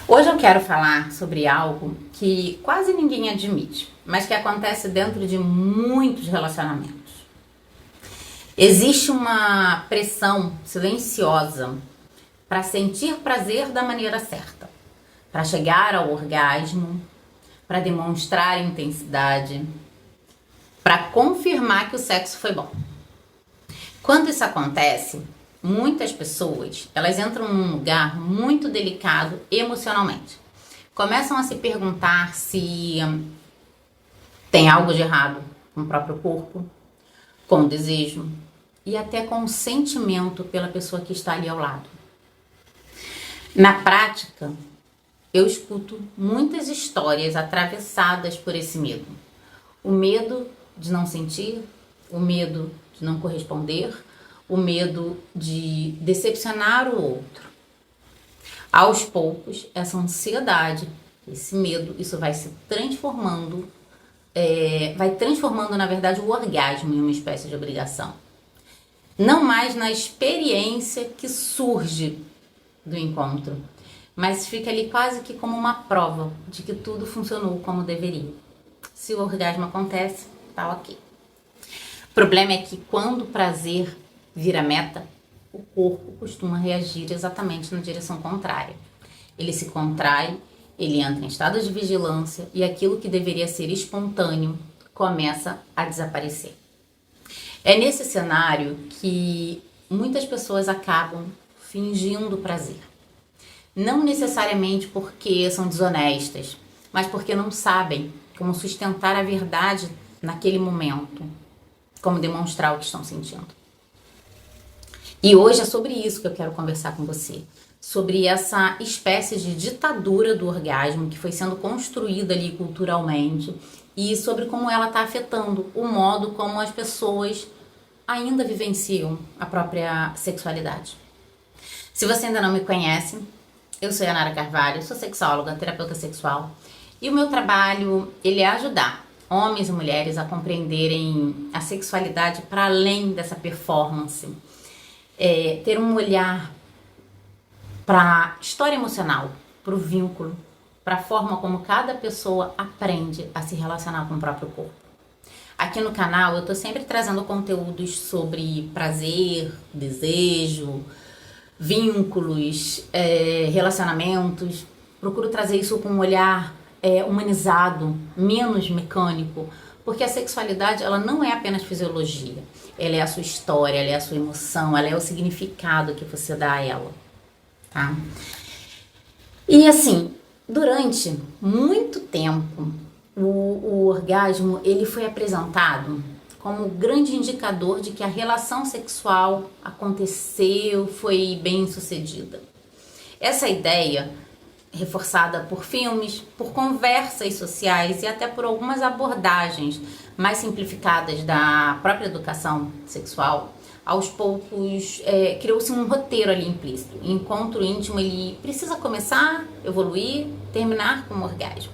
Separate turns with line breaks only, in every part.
Hoje eu quero falar sobre algo que quase ninguém admite, mas que acontece dentro de muitos relacionamentos. Existe uma pressão silenciosa para sentir prazer da maneira certa, para chegar ao orgasmo, para demonstrar intensidade, para confirmar que o sexo foi bom. Quando isso acontece, muitas pessoas, elas entram num lugar muito delicado emocionalmente. Começam a se perguntar se tem algo de errado com o próprio corpo, com o desejo e até com o sentimento pela pessoa que está ali ao lado. Na prática, eu escuto muitas histórias atravessadas por esse medo. O medo de não sentir, o medo de não corresponder, o medo de decepcionar o outro. Aos poucos, essa ansiedade, esse medo, isso vai se transformando, na verdade, o orgasmo em uma espécie de obrigação. Não mais na experiência que surge do encontro, mas fica ali quase que como uma prova de que tudo funcionou como deveria. Se o orgasmo acontece, tá ok. O problema é que quando o prazer vira meta, o corpo costuma reagir exatamente na direção contrária. Ele se contrai, ele entra em estado de vigilância e aquilo que deveria ser espontâneo começa a desaparecer. É nesse cenário que muitas pessoas acabam fingindo prazer. Não necessariamente porque são desonestas, mas porque não sabem como sustentar a verdade naquele momento, como demonstrar o que estão sentindo. E hoje é sobre isso que eu quero conversar com você, sobre essa espécie de ditadura do orgasmo que foi sendo construída ali culturalmente e sobre como ela está afetando o modo como as pessoas ainda vivenciam a própria sexualidade. Se você ainda não me conhece, eu sou a Nara Carvalho, sou sexóloga, terapeuta sexual e o meu trabalho ele é ajudar homens e mulheres a compreenderem a sexualidade para além dessa performance, ter um olhar para a história emocional, para o vínculo, para a forma como cada pessoa aprende a se relacionar com o próprio corpo. Aqui no canal eu estou sempre trazendo conteúdos sobre prazer, desejo, vínculos, relacionamentos. Procuro trazer isso com um olhar humanizado, menos mecânico, porque a sexualidade ela não é apenas fisiologia, ela é a sua história, ela é a sua emoção, ela é o significado que você dá a ela, tá? E assim, durante muito tempo, o orgasmo ele foi apresentado como grande indicador de que a relação sexual aconteceu, foi bem sucedida. Essa ideia, reforçada por filmes, por conversas sociais e até por algumas abordagens mais simplificadas da própria educação sexual, aos poucos criou-se um roteiro ali implícito. O encontro íntimo ele precisa começar, evoluir, terminar com um orgasmo.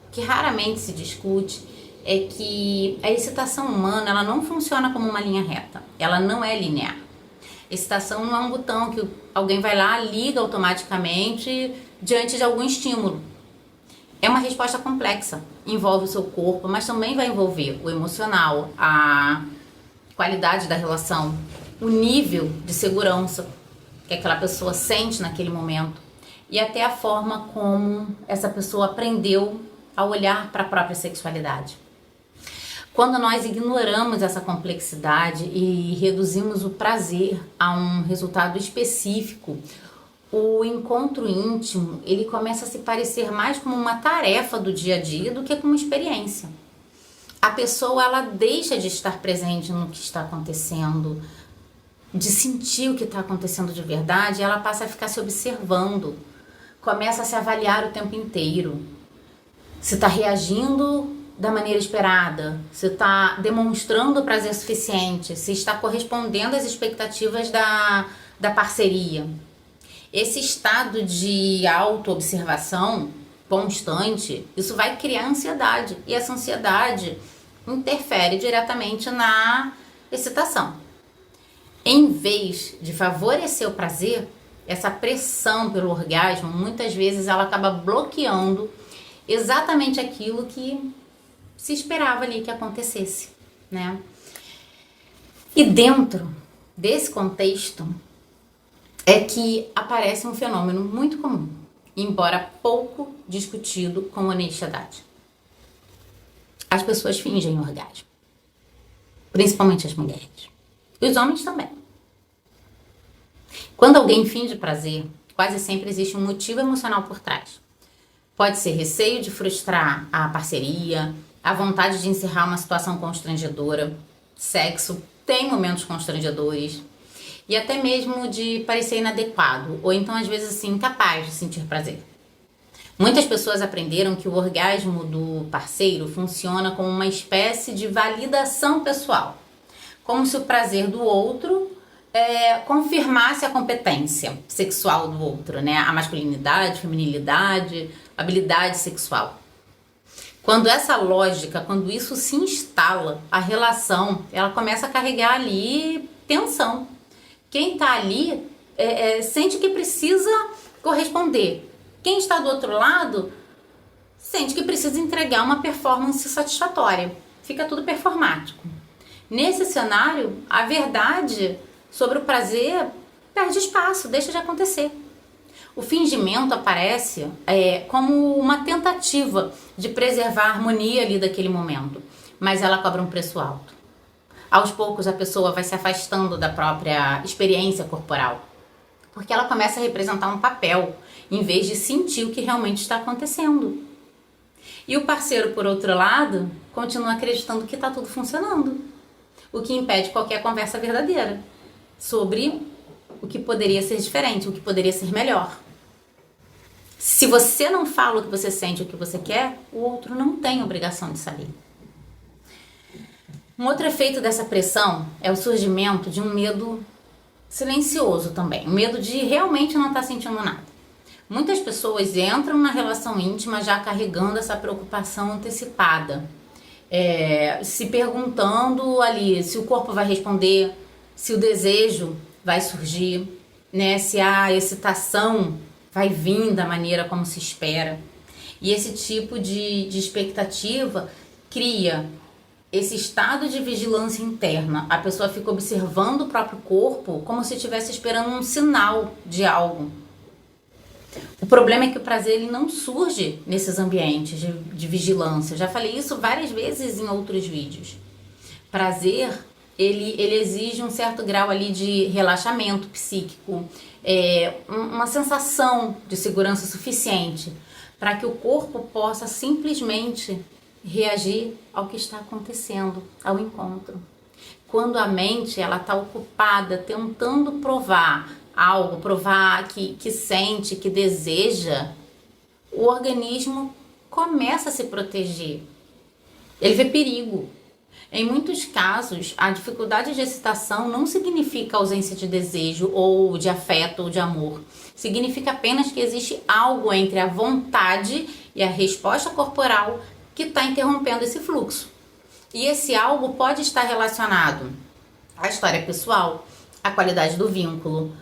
O que raramente se discute é que a excitação humana ela não funciona como uma linha reta, ela não é linear. Excitação não é um botão que alguém vai lá, liga automaticamente diante de algum estímulo. É uma resposta complexa, envolve o seu corpo, mas também vai envolver o emocional, a qualidade da relação, o nível de segurança que aquela pessoa sente naquele momento e até a forma como essa pessoa aprendeu a olhar para a própria sexualidade. Quando nós ignoramos essa complexidade e reduzimos o prazer a um resultado específico, o encontro íntimo ele começa a se parecer mais como uma tarefa do dia a dia do que como uma experiência. A pessoa ela deixa de estar presente no que está acontecendo, de sentir o que está acontecendo de verdade, ela passa a ficar se observando, começa a se avaliar o tempo inteiro. Se está reagindo da maneira esperada, se está demonstrando prazer suficiente, se está correspondendo às expectativas da parceria. Esse estado de autoobservação constante, isso vai criar ansiedade. E essa ansiedade interfere diretamente na excitação. Em vez de favorecer o prazer, essa pressão pelo orgasmo, muitas vezes ela acaba bloqueando exatamente aquilo que se esperava ali que acontecesse, né? E dentro desse contexto é que aparece um fenômeno muito comum, embora pouco discutido com honestidade. As pessoas fingem orgasmo, principalmente as mulheres. E os homens também. Quando alguém finge prazer, quase sempre existe um motivo emocional por trás. Pode ser receio de frustrar a parceria, a vontade de encerrar uma situação constrangedora. Sexo tem momentos constrangedores. E até mesmo de parecer inadequado, ou então às vezes assim, incapaz de sentir prazer. Muitas pessoas aprenderam que o orgasmo do parceiro funciona como uma espécie de validação pessoal. Como se o prazer do outro confirmasse a competência sexual do outro, né? A masculinidade, feminilidade, habilidade sexual. Quando essa lógica, quando isso se instala, a relação, ela começa a carregar ali tensão. Quem está ali sente que precisa corresponder. Quem está do outro lado sente que precisa entregar uma performance satisfatória. Fica tudo performático. Nesse cenário, a verdade sobre o prazer perde espaço, deixa de acontecer. O fingimento aparece como uma tentativa de preservar a harmonia ali daquele momento, mas ela cobra um preço alto. Aos poucos a pessoa vai se afastando da própria experiência corporal, porque ela começa a representar um papel, em vez de sentir o que realmente está acontecendo. E o parceiro, por outro lado, continua acreditando que está tudo funcionando, o que impede qualquer conversa verdadeira sobre o que poderia ser diferente, o que poderia ser melhor. Se você não fala o que você sente, o que você quer, o outro não tem obrigação de saber. Um outro efeito dessa pressão é o surgimento de um medo silencioso também, um medo de realmente não estar sentindo nada. Muitas pessoas entram na relação íntima já carregando essa preocupação antecipada, se perguntando ali se o corpo vai responder, se o desejo vai surgir, né? Se a excitação vai vir da maneira como se espera. E esse tipo de expectativa cria esse estado de vigilância interna. A pessoa fica observando o próprio corpo como se estivesse esperando um sinal de algo. O problema é que o prazer ele não surge nesses ambientes de vigilância. Eu já falei isso várias vezes em outros vídeos. Prazer, ele exige um certo grau ali de relaxamento psíquico, uma sensação de segurança suficiente para que o corpo possa simplesmente reagir ao que está acontecendo, ao encontro. Quando a mente ela está ocupada tentando provar algo, provar que sente, que deseja, o organismo começa a se proteger. Ele vê perigo. Em muitos casos, a dificuldade de excitação não significa ausência de desejo ou de afeto ou de amor. Significa apenas que existe algo entre a vontade e a resposta corporal que está interrompendo esse fluxo. E esse algo pode estar relacionado à história pessoal, à qualidade do vínculo,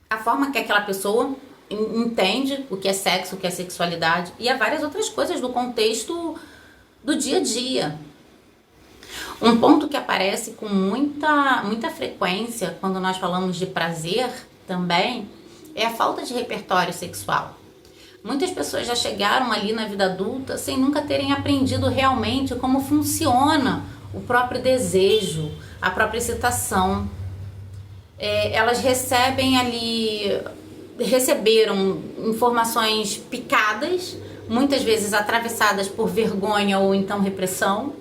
a forma que aquela pessoa entende o que é sexo, o que é sexualidade e a várias outras coisas do contexto do dia a dia. Um ponto que aparece com muita frequência quando nós falamos de prazer também é a falta de repertório sexual. Muitas pessoas já chegaram ali na vida adulta sem nunca terem aprendido realmente como funciona o próprio desejo, a própria excitação. Elas receberam informações picadas, muitas vezes atravessadas por vergonha ou então repressão,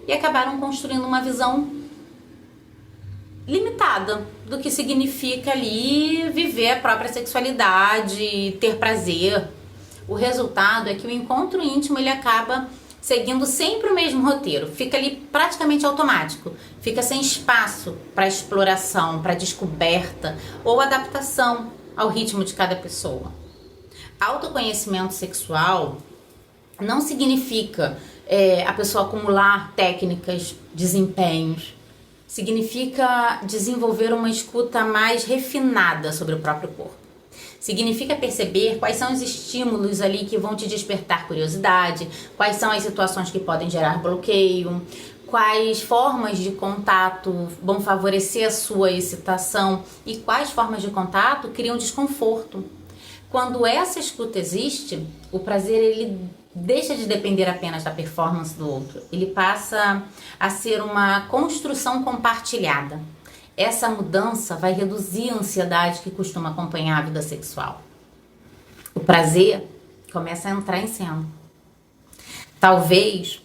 e acabaram construindo uma visão limitada do que significa ali viver a própria sexualidade, ter prazer. O resultado é que o encontro íntimo ele acaba seguindo sempre o mesmo roteiro, fica ali praticamente automático, fica sem espaço para exploração, para descoberta ou adaptação ao ritmo de cada pessoa. Autoconhecimento sexual não significa a pessoa acumular técnicas, desempenhos. significa desenvolver uma escuta mais refinada sobre o próprio corpo. Significa perceber quais são os estímulos ali que vão te despertar curiosidade, quais são as situações que podem gerar bloqueio, quais formas de contato vão favorecer a sua excitação e quais formas de contato criam desconforto. Quando essa escuta existe, o prazer ele deixa de depender apenas da performance do outro. Ele passa a ser uma construção compartilhada. Essa mudança vai reduzir a ansiedade que costuma acompanhar a vida sexual. O prazer começa a entrar em cena. Talvez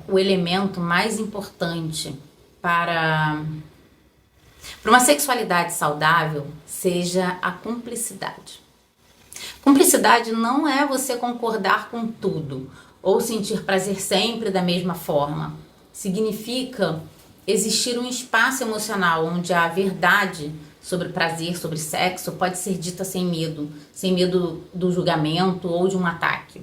o elemento mais importante para uma sexualidade saudável seja a cumplicidade. Cumplicidade não é você concordar com tudo ou sentir prazer sempre da mesma forma. Significa existir um espaço emocional onde a verdade sobre prazer, sobre sexo, pode ser dita sem medo do julgamento ou de um ataque.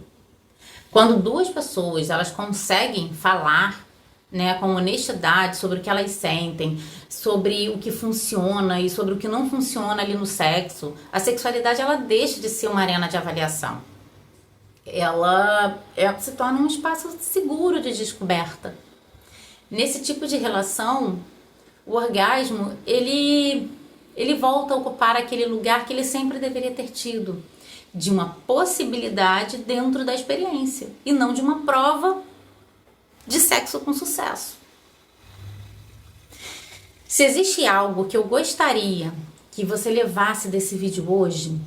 Quando duas pessoas elas conseguem falar, né, com honestidade sobre o que elas sentem, sobre o que funciona e sobre o que não funciona ali no sexo, a sexualidade ela deixa de ser uma arena de avaliação. Ela se torna um espaço seguro de descoberta. Nesse tipo de relação, o orgasmo ele volta a ocupar aquele lugar que ele sempre deveria ter tido, de uma possibilidade dentro da experiência e não de uma prova de sexo com sucesso. Se existe algo que eu gostaria que você levasse desse vídeo hoje,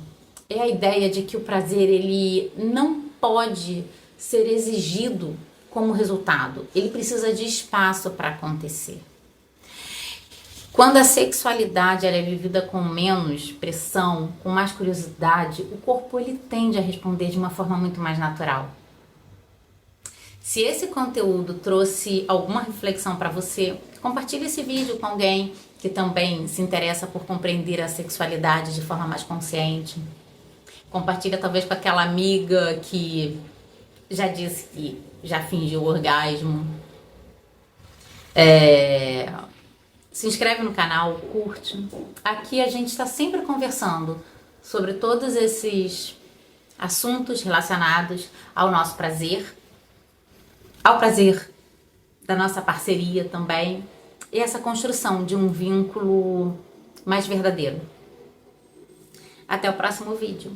é a ideia de que o prazer ele não pode ser exigido como resultado. Ele precisa de espaço para acontecer. Quando a sexualidade ela é vivida com menos pressão, com mais curiosidade, o corpo ele tende a responder de uma forma muito mais natural. Se esse conteúdo trouxe alguma reflexão para você, compartilhe esse vídeo com alguém que também se interessa por compreender a sexualidade de forma mais consciente. Compartilha talvez com aquela amiga que já disse que já fingiu o orgasmo. Se inscreve no canal, curte. Aqui a gente está sempre conversando sobre todos esses assuntos relacionados ao nosso prazer, ao prazer da nossa parceria também, e essa construção de um vínculo mais verdadeiro. Até o próximo vídeo.